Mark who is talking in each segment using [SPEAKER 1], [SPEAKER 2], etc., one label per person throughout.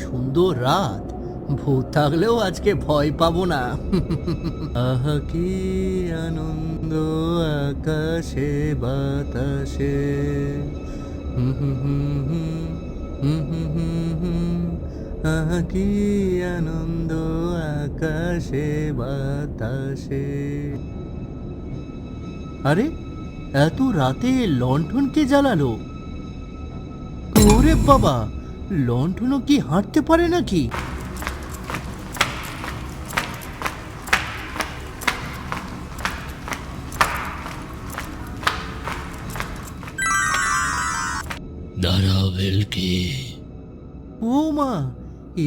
[SPEAKER 1] সুন্দর রাত, ভূত থাকলেও আজকে ভয় পাবো না। আহা কি আনন্দ আকাশে বাতাসে, হুম হুম হুম হুম, হুম হুম হুম হুম। আহা কি আনন্দ আকাশে বাতাসে। আরে, এত রাতে লণ্ঠন কে জ্বালালো? ওরে বাবা, লণ্ঠনও কি হাঁটতে পারে নাকি?
[SPEAKER 2] দাঁড়াও ভেলকি,
[SPEAKER 1] ও মা,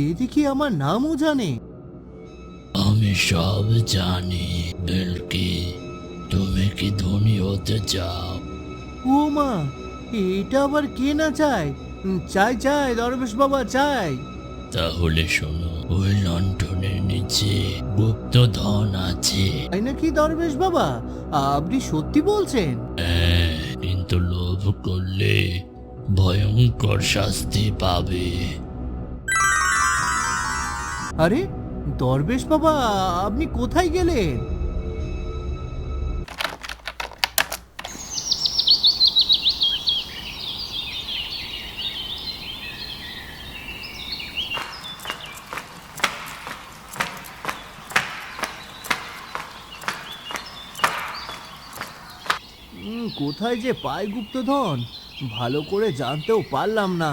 [SPEAKER 1] এদিকে আমার নামও জানে।
[SPEAKER 2] আমি সব জানি। ভেলকি, তুমি কি ধনী হতে চাও?
[SPEAKER 1] ও মা, এটা আবার কে না চায়? চাই চাই দরবেশ বাবা, চাই।
[SPEAKER 2] তাহলে শোনো, ওই লণ্ঠনের নিচে গুপ্ত ধন আছে।
[SPEAKER 1] তাই নাকি দরবেশ বাবা? আপনি সত্যি বলছেন?
[SPEAKER 2] হ্যাঁ, কিন্তু লোভ করলে ভয়ঙ্কর শাস্তি পাবে।
[SPEAKER 1] আরে দরবেশ বাবা, আপনি কোথায় গেলেন? কোথায় যে পায় গুপ্তধন, ভালো করে জানতেও পারলাম না,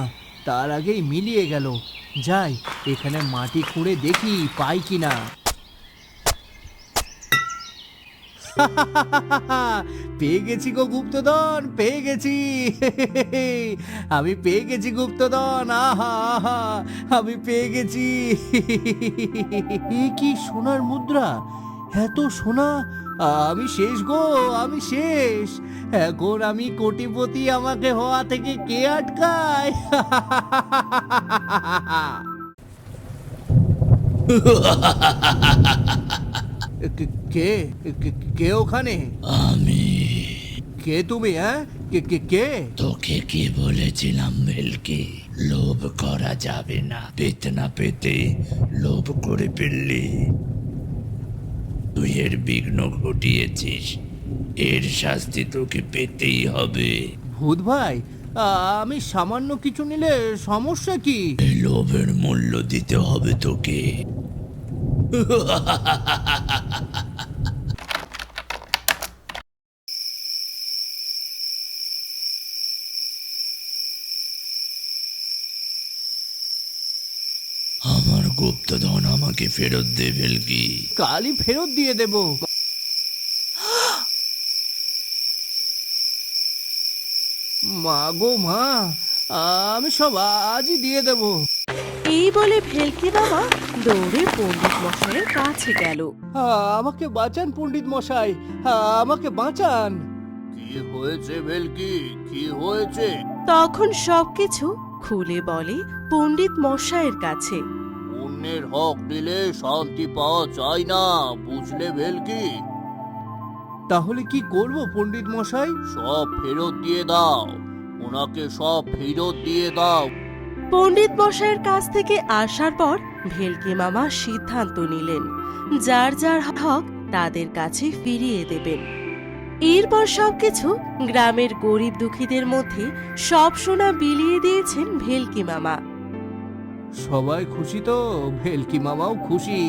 [SPEAKER 1] তার আগেই মিলিয়ে গেল। যাই, এখানে মাটি খুঁড়ে দেখি পাই কিনা। পেয়ে গেছি গো গুপ্তধন, পেয়ে গেছি। আমি পেয়ে গেছি গুপ্তধন, আহা আহা, আমি পেয়ে গেছি। এ কি সোনার মুদ্রা, এত সোনা! আমি শেষ গো, আমি শেষ। এখন আমি কোটিপতি, আমাকে হওয়া থেকে কে আটকায়? কে কে ওখানে?
[SPEAKER 2] আমি
[SPEAKER 1] কে তুমি, হ্যাঁ? কে কে কে?
[SPEAKER 2] তোকে কি বলেছিলাম ভেলকি? লোভ করা যাবে না, পেতে না পেতে লোভ করে ফেললি। তুই এর বিঘ্ন ঘটিয়েছিস, এর শাস্তি তোকে পেতেই হবে।
[SPEAKER 1] ভূত ভাই, আমি সামান্য কিছু নিলে সমস্যা কি?
[SPEAKER 2] এই লোভের মূল্য দিতে হবে তোকে। আমার গুপ্তধন আমাকে ফেরত দে ভেলকি।
[SPEAKER 1] কালই ফেরত দিয়ে দেব। মা গো মা, আমি সব আজই দিয়ে দেব।
[SPEAKER 3] এই বলে ভেলকি বাবা দৌড়ে পণ্ডিত মশাইয়ের কাছে গেল।
[SPEAKER 1] আমাকে বাঁচান পণ্ডিত মশাই, আমাকে বাঁচান। কি হয়েছে ভেলকি, কি হয়েছে?
[SPEAKER 3] তখন সবকিছু খুলে বলে পণ্ডিত মশাইয়ের কাছে।
[SPEAKER 1] অন্যের হক দিলে শান্তি পাওয়া যায় না, বুঝলে ভেলকি? তাহলে কি করব পণ্ডিত মশাই? সব ফেরত দিয়ে দাও, ওনাকে সব ফেরত দিয়ে দাও।
[SPEAKER 3] পণ্ডিত মশাইয়ের কাছ থেকে আসার পর ভেলকি মামা সিদ্ধান্ত নিলেন যার যার হক তাদের কাছে ফিরিয়ে দেবেন। এরপর সবকিছু গ্রামের গরিব দুঃখীদের মধ্যে সব সোনা বিলিয়ে দিয়েছেন ভেলকি মামা।
[SPEAKER 1] সবাই খুশি তো? ভেলকি মামাও খুশি।